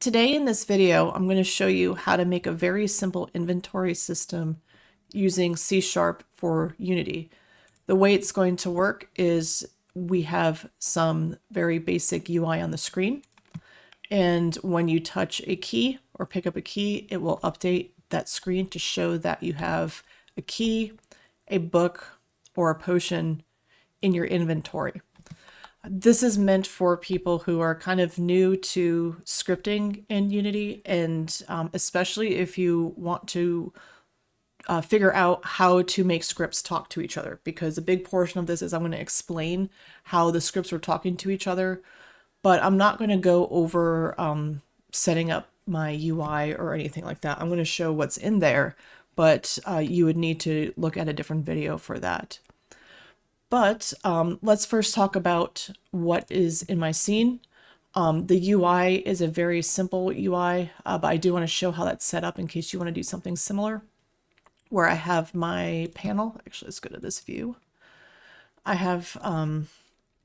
Today in this video, I'm going to show you how to make a very simple inventory system using C# for Unity. The way it's going to work is we have some very basic UI on the screen, and when you touch a key or pick up a key, it will update that screen to show that you have a key, a book, or a potion in your inventory. This is meant for people who are kind of new to scripting in Unity, and especially if you want to figure out how to make scripts talk to each other, because a big portion of this is I'm going to explain how the scripts are talking to each other, but I'm not going to go over setting up my UI or anything like that. I'm going to show what's in there, but you would need to look at a different video for that. But let's first talk about what is in my scene. The UI is a very simple UI, but I do want to show how that's set up in case you want to do something similar. Where I have my panel, actually let's go to this view. I have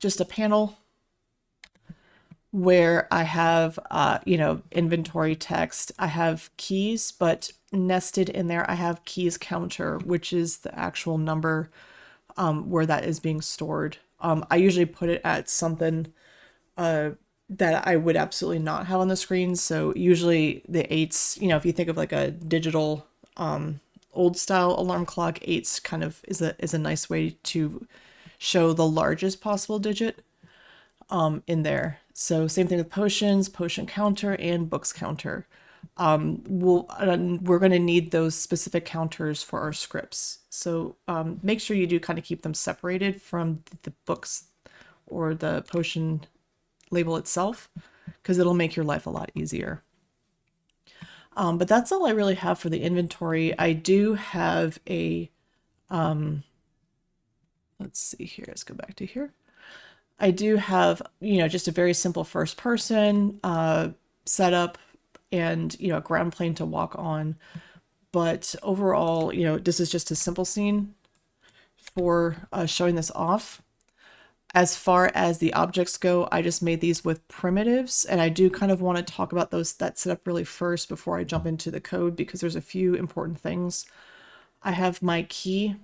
just a panel where I have, inventory text. I have keys, but nested in there I have keys counter, which is the actual number where that is being stored. I usually put it at something that I would absolutely not have on the screen. So usually the eights, if you think of like a digital old style alarm clock, eights kind of is a nice way to show the largest possible digit in there. So same thing with potions, potion counter, and books counter. We're going to need those specific counters for our scripts. So make sure you do kind of keep them separated from the books or the potion label itself, because it'll make your life a lot easier. But that's all I really have for the inventory. I do have a, let's see here, let's go back to here. I do have, just a very simple first person setup and, a ground plane to walk on. But overall, this is just a simple scene for showing this off. As far as the objects go, I just made these with primitives, and I do kind of want to talk about that setup really first before I jump into the code, because there's a few important things. I have my key.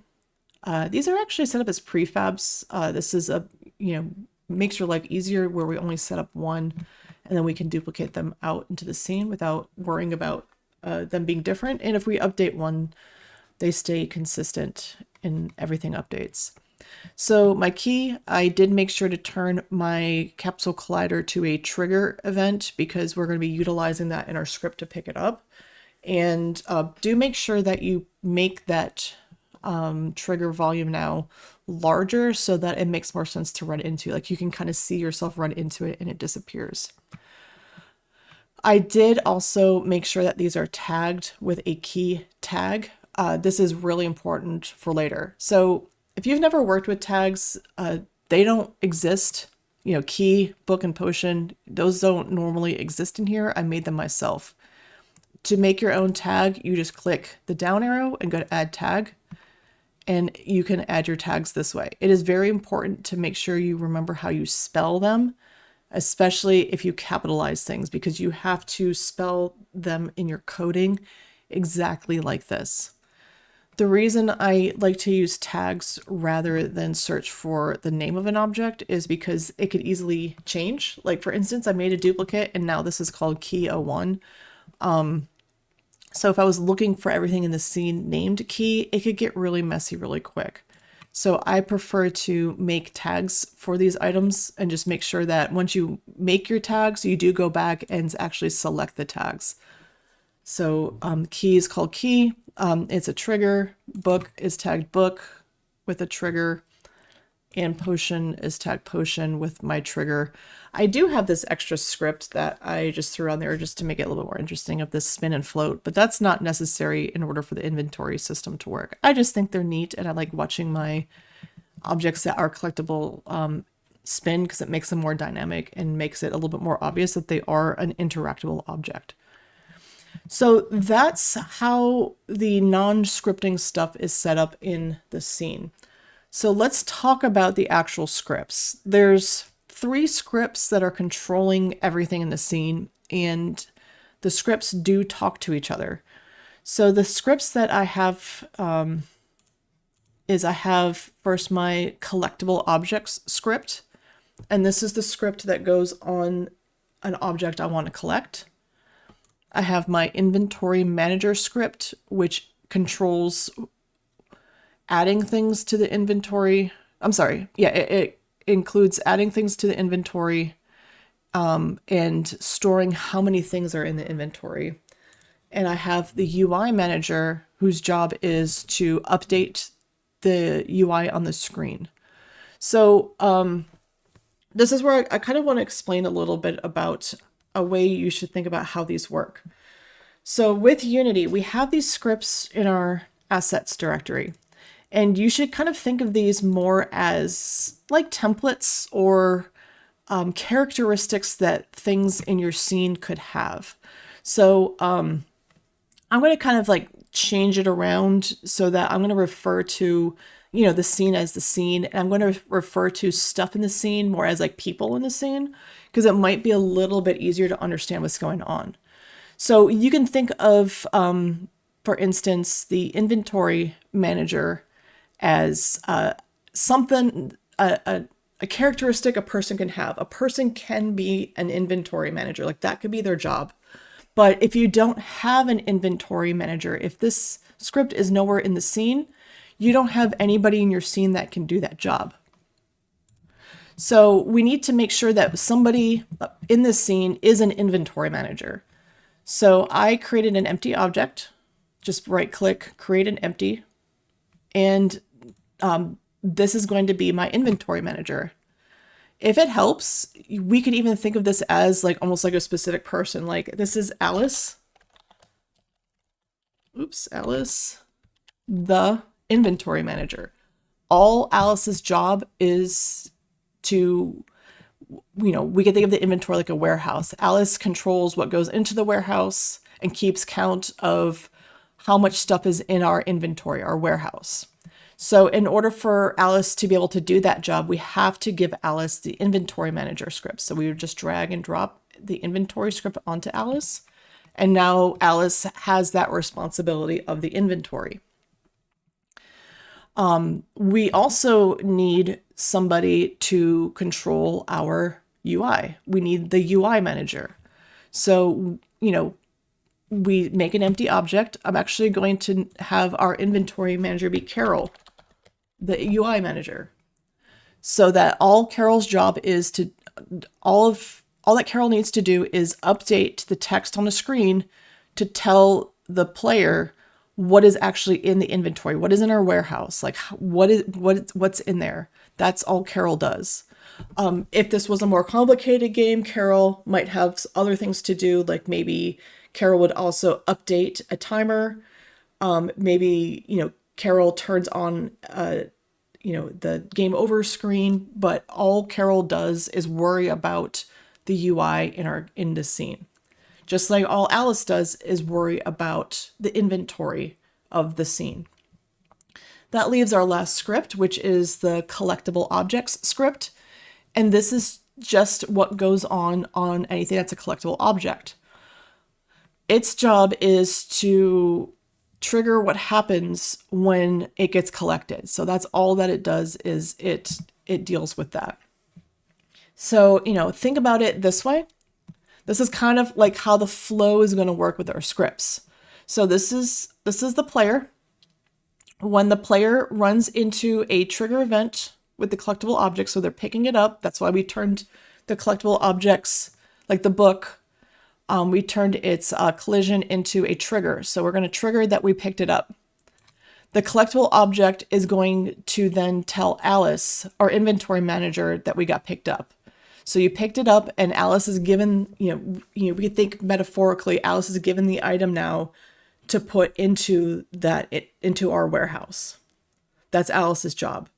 These are actually set up as prefabs. This is makes your life easier where we only set up one, and then we can duplicate them out into the scene without worrying about them being different. And if we update one, they stay consistent and everything updates. So my key, I did make sure to turn my capsule collider to a trigger event, because we're going to be utilizing that in our script to pick it up. And do make sure that you make that trigger volume now larger so that it makes more sense to run into. Like you can kind of see yourself run into it and it disappears. I did also make sure that these are tagged with a key tag. This is really important for later. So if you've never worked with tags, they don't exist. Key, book, and potion, those don't normally exist in here. I made them myself. To make your own tag, you just click the down arrow and go to add tag, and you can add your tags this way. It is very important to make sure you remember how you spell them, especially if you capitalize things, because you have to spell them in your coding exactly like this. The reason I like to use tags rather than search for the name of an object is because it could easily change. Like for instance, I made a duplicate and now this is called key 01. So if I was looking for everything in the scene named key, it could get really messy really quick. So I prefer to make tags for these items and just make sure that once you make your tags, you do go back and actually select the tags. So key is called key. It's a trigger. Book is tagged book with a trigger. And potion is tagged potion with my trigger. I do have this extra script that I just threw on there just to make it a little bit more interesting of this spin and float, but that's not necessary in order for the inventory system to work. I just think they're neat, and I like watching my objects that are collectible spin, because it makes them more dynamic and makes it a little bit more obvious that they are an interactable object. So that's how the non-scripting stuff is set up in the scene. So let's talk about the actual scripts. There's 3 scripts that are controlling everything in the scene, and the scripts do talk to each other. So the scripts that I have is I have first my collectible objects script, and this is the script that goes on an object I want to collect. I have my inventory manager script, which controls adding things to the inventory. I'm sorry. Yeah, it includes adding things to the inventory and storing how many things are in the inventory. And I have the UI manager, whose job is to update the UI on the screen. So this is where I kind of want to explain a little bit about a way you should think about how these work. So with Unity, we have these scripts in our assets directory, and you should kind of think of these more as like templates or characteristics that things in your scene could have. So I'm going to kind of like change it around so that I'm going to refer to, you know, the scene as the scene, and I'm going to refer to stuff in the scene more as like people in the scene, because it might be a little bit easier to understand what's going on. So you can think of, for instance, the inventory manager as something, a characteristic a person can have. A person can be an inventory manager, like that could be their job. But if you don't have an inventory manager, if this script is nowhere in the scene, you don't have anybody in your scene that can do that job. So we need to make sure that somebody in this scene is an inventory manager. So I created an empty object, just right click, create an empty, and this is going to be my inventory manager. If it helps, we could even think of this as like almost like a specific person. Like this is Alice. Oops, Alice, the inventory manager. All Alice's job is to, you know, we could think of the inventory like a warehouse. Alice controls what goes into the warehouse and keeps count of how much stuff is in our inventory, our warehouse. So in order for Alice to be able to do that job, we have to give Alice the inventory manager script. So we would just drag and drop the inventory script onto Alice. And now Alice has that responsibility of the inventory. We also need somebody to control our UI. We need the UI manager. So, you know, we make an empty object. I'm actually going to have our inventory manager be Carol, the UI manager, so that all Carol's job is to, all that Carol needs to do is update the text on the screen to tell the player what is actually in the inventory, what is in our warehouse, like what's in there. That's all Carol does. If this was a more complicated game, Carol might have other things to do, like maybe Carol would also update a timer. Maybe, you know, Carol turns on, you know, the game over screen, but all Carol does is worry about the UI in the scene. Just like all Alice does is worry about the inventory of the scene. That leaves our last script, which is the collectible objects script. And this is just what goes on anything that's a collectible object. Its job is to trigger what happens when it gets collected. So that's all that it does, is it deals with that. So, you know, think about it this way. This is kind of like how the flow is going to work with our scripts. So this is the player. When the player runs into a trigger event with the collectible object, so they're picking it up. That's why we turned the collectible objects, like the book, we turned its collision into a trigger. So we're going to trigger that we picked it up. The collectible object is going to then tell Alice, our inventory manager, that we got picked up. So you picked it up, and Alice is given, you know, we could think metaphorically, Alice is given the item now to put into our warehouse. That's Alice's job.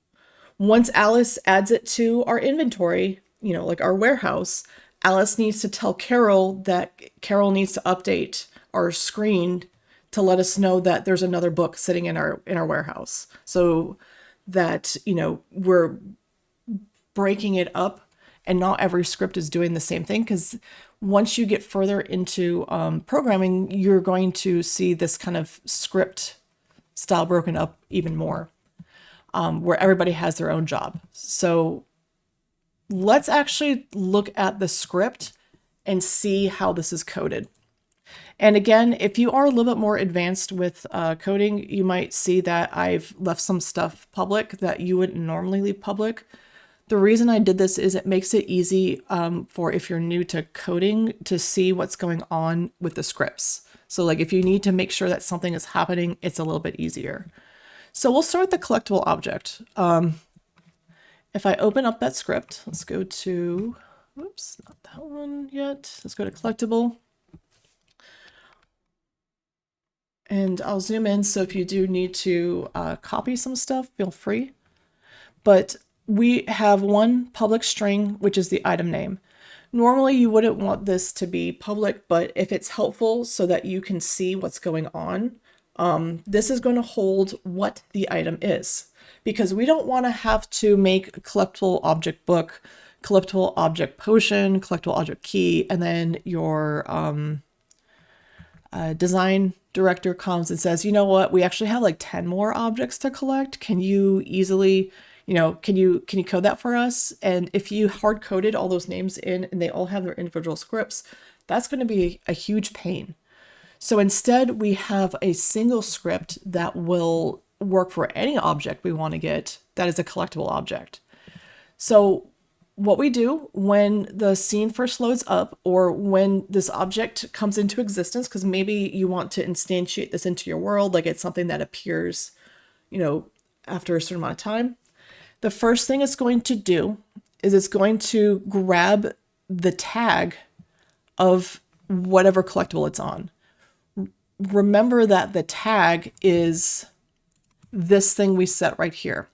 Once Alice adds it to our inventory, you know, like our warehouse, Alice needs to tell Carol that Carol needs to update our screen to let us know that there's another book sitting in our warehouse, so that, you know, we're breaking it up and not every script is doing the same thing, because once you get further into programming, you're going to see this kind of script style broken up even more, where everybody has their own job. So let's actually look at the script and see how this is coded. And again, if you are a little bit more advanced with coding, you might see that I've left some stuff public that you wouldn't normally leave public. The reason I did this is it makes it easy for if you're new to coding to see what's going on with the scripts. So like if you need to make sure that something is happening, it's a little bit easier. So we'll start with the collectible object. If I open up that script, let's go to, oops, not that one yet. Let's go to collectible. And I'll zoom in, so if you do need to copy some stuff, feel free. But we have one public string, which is the item name. Normally you wouldn't want this to be public, but if it's helpful so that you can see what's going on, this is going to hold what the item is. Because we don't want to have to make a collectible object book, collectible object potion, collectible object key, and then your design director comes and says, you know what, we actually have like 10 more objects to collect. Can you easily, can you code that for us? And if you hard coded all those names in and they all have their individual scripts, that's going to be a huge pain. So instead we have a single script that will work for any object we want to get that is a collectible object. So what we do when the scene first loads up, or when this object comes into existence, because maybe you want to instantiate this into your world, like it's something that appears, after a certain amount of time, the first thing it's going to do is it's going to grab the tag of whatever collectible it's on. Remember that the tag is this thing we set right here.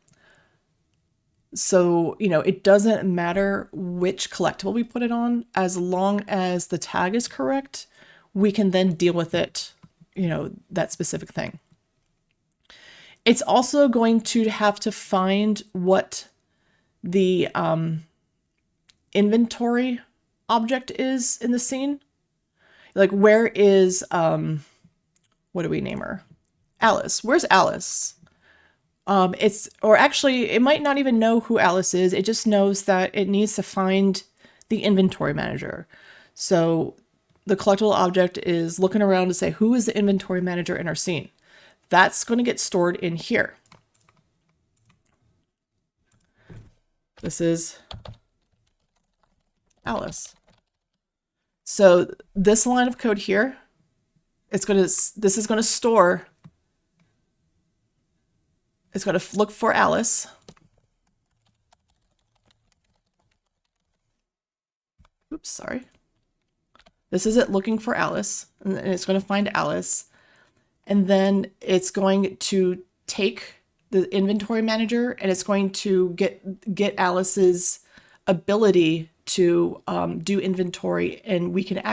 So, it doesn't matter which collectible we put it on, as long as the tag is correct, we can then deal with it, that specific thing. It's also going to have to find what the inventory object is in the scene. Like, where is, what do we name her? Alice. Where's Alice? It might not even know who Alice is. It just knows that it needs to find the inventory manager. So the collectible object is looking around to say, who is the inventory manager in our scene? That's going to get stored in here. This is Alice. So this line of code here, this is going to store. It's going to look for Alice. Oops, sorry. This is it looking for Alice, and it's going to find Alice. And then it's going to take the inventory manager, and it's going to get Alice's ability to do inventory, and we can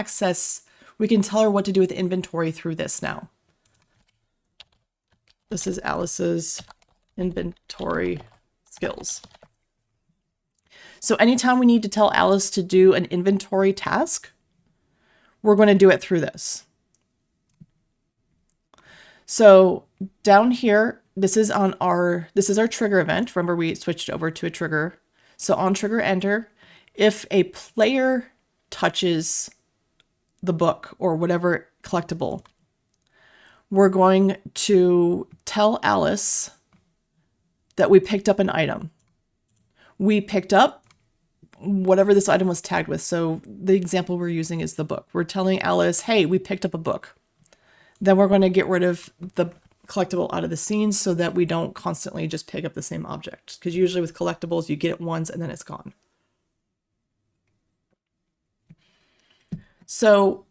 tell her what to do with inventory through this now. This is Alice's inventory skills. So anytime we need to tell Alice to do an inventory task, we're going to do it through this. So down here, this is our trigger event. Remember, we switched over to a trigger. So on trigger enter, if a player touches the book or whatever collectible, we're going to tell Alice that we picked up an item. We picked up whatever this item was tagged with. So the example we're using is the book. We're telling Alice, hey, we picked up a book. Then we're going to get rid of the collectible out of the scene so that we don't constantly just pick up the same object. Because usually with collectibles, you get it once and then it's gone. So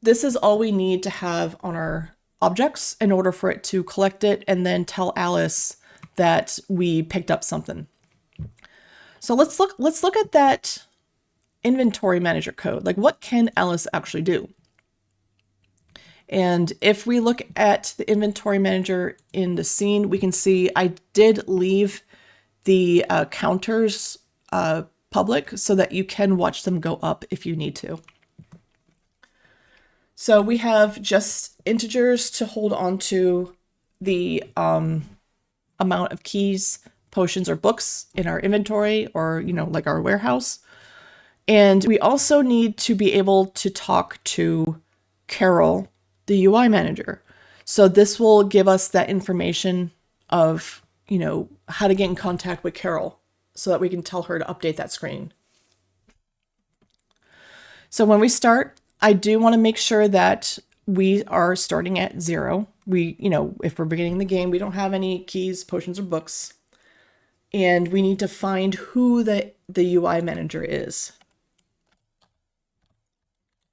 this is all we need to have on our objects in order for it to collect it and then tell Alice that we picked up something. So let's look at that inventory manager code. Like, what can Alice actually do? And if we look at the inventory manager in the scene, we can see I did leave the counters public so that you can watch them go up if you need to. So we have just integers to hold on to the amount of keys, potions, or books in our inventory, or, you know, like our warehouse. And we also need to be able to talk to Carol, the UI manager. So this will give us that information of, you know, how to get in contact with Carol so that we can tell her to update that screen. So when we start, I do want to make sure that we are starting at 0. We, you know, if we're beginning the game, we don't have any keys, potions, or books. And we need to find who the UI manager is.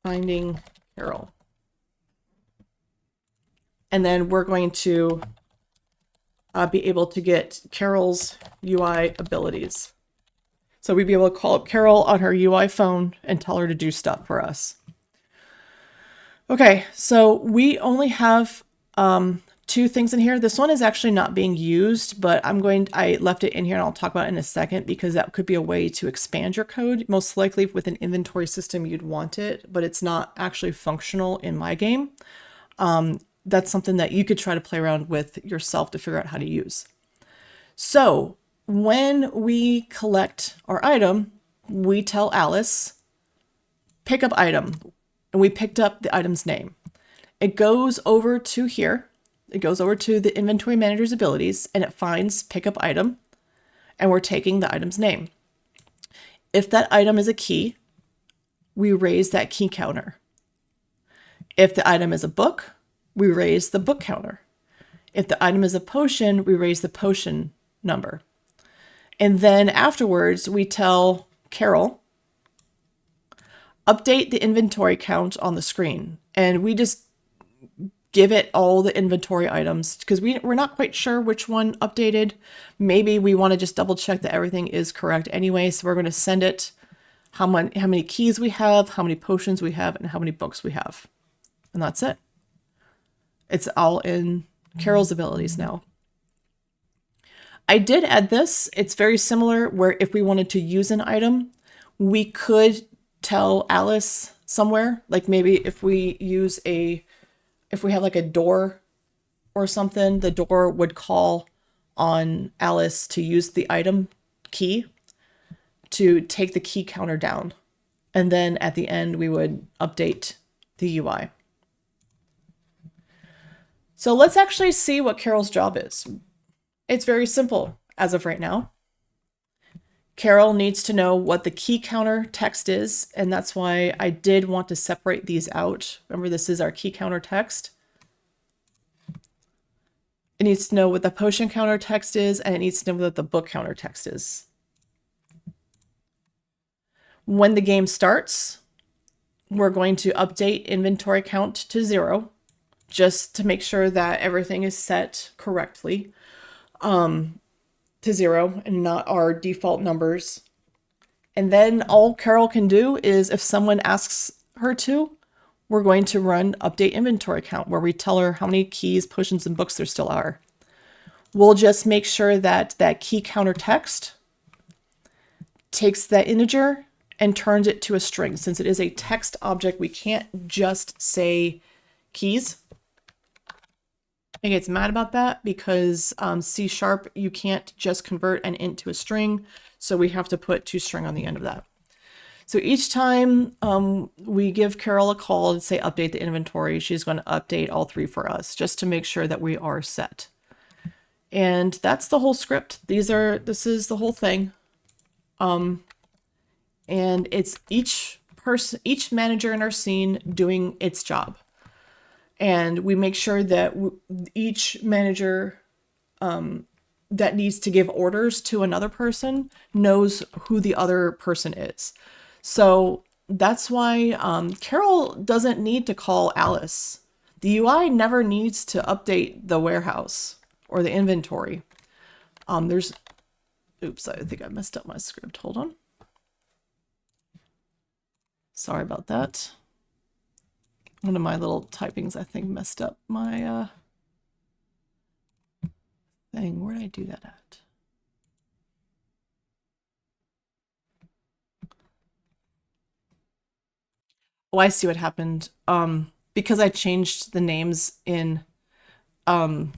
Finding Carol. And then we're going to be able to get Carol's UI abilities. So we'd be able to call up Carol on her UI phone and tell her to do stuff for us. Okay, so we only have 2 things in here. This one is actually not being used, but I left it in here and I'll talk about it in a second because that could be a way to expand your code. Most likely with an inventory system, you'd want it, but it's not actually functional in my game. That's something that you could try to play around with yourself to figure out how to use. So when we collect our item, we tell Alice, pick up item, and we picked up the item's name. It goes over to here. It goes over to the inventory manager's abilities and it finds pick up item, and we're taking the item's name. If that item is a key, we raise that key counter. If the item is a book, we raise the book counter. If the item is a potion, we raise the potion number. And then afterwards, we tell Carol, update the inventory count on the screen. And we just give it all the inventory items because we're not quite sure which one updated. Maybe we want to just double check that everything is correct anyway. So we're going to send it how many keys we have, how many potions we have, and how many books we have. And that's it. It's all in Carol's abilities now. I did add this. It's very similar where if we wanted to use an item, we could tell Alice somewhere, like maybe if we have like a door or something, the door would call on Alice to use the item key to take the key counter down. And then at the end, we would update the UI. So let's actually see what Carol's job is. It's very simple as of right now. Carol needs to know what the key counter text is, and that's why I did want to separate these out. Remember, this is our key counter text. It needs to know what the potion counter text is, and it needs to know what the book counter text is. When the game starts, we're going to update inventory count to 0, just to make sure that everything is set correctly to 0 and not our default numbers. And then all Carol can do is if someone asks her to, we're going to run update inventory count where we tell her how many keys, potions, and books there still are. We'll just make sure that that key counter text takes that integer and turns it to a string. Since it is a text object, we can't just say keys. It gets mad about that because C#, you can't just convert an int to a string. So we have to put toString on the end of that. So each time we give Carol a call and say update the inventory, she's going to update all 3 for us just to make sure that we are set. And that's the whole script. This is the whole thing. And it's each manager in our scene doing its job. And we make sure that each manager that needs to give orders to another person knows who the other person is. So that's why Carol doesn't need to call Alice. The UI never needs to update the warehouse or the inventory. Oops, I think I messed up my script. Hold on. Sorry about that. One of my little typings, I think, messed up my thing. Where did I do that at? Oh, I see what happened. Because I changed the names in, um,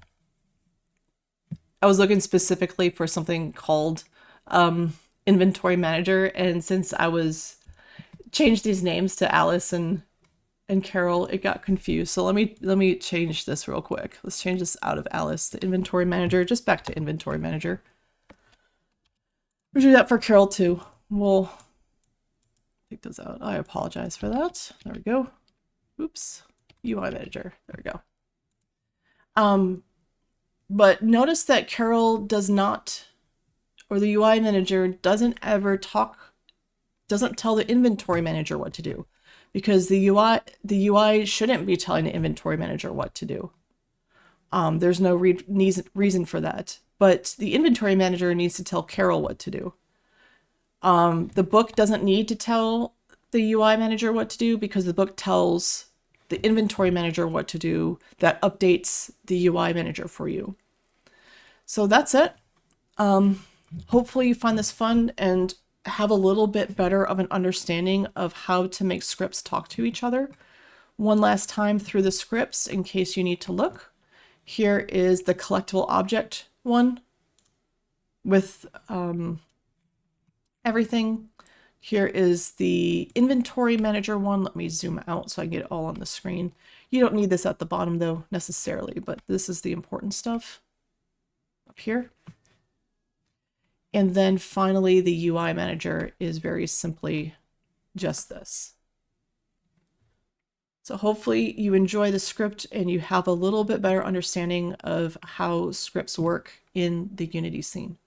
I was looking specifically for something called inventory manager, and since I was changed these names to Alice and Carol, it got confused. So let me change this real quick. Let's change this out of Alice, the inventory manager, just back to inventory manager. We'll do that for Carol too. We'll take those out. I apologize for that. There we go. Oops. UI manager. There we go. But notice that Carol does not, or the UI manager doesn't ever doesn't tell the inventory manager what to do, because the UI shouldn't be telling the inventory manager what to do. There's no reason for that, but the inventory manager needs to tell Carol what to do. The book doesn't need to tell the UI manager what to do, because the book tells the inventory manager what to do, that updates the UI manager for you. So that's it. Hopefully you find this fun and have a little bit better of an understanding of how to make scripts talk to each other. One last time through the scripts in case you need to look. Here is the collectible object one with everything. Here is the inventory manager one. Let me zoom out so I get it all on the screen. You don't need this at the bottom though necessarily, but this is the important stuff up here. And then finally, the UI manager is very simply just this. So hopefully you enjoy the script and you have a little bit better understanding of how scripts work in the Unity scene.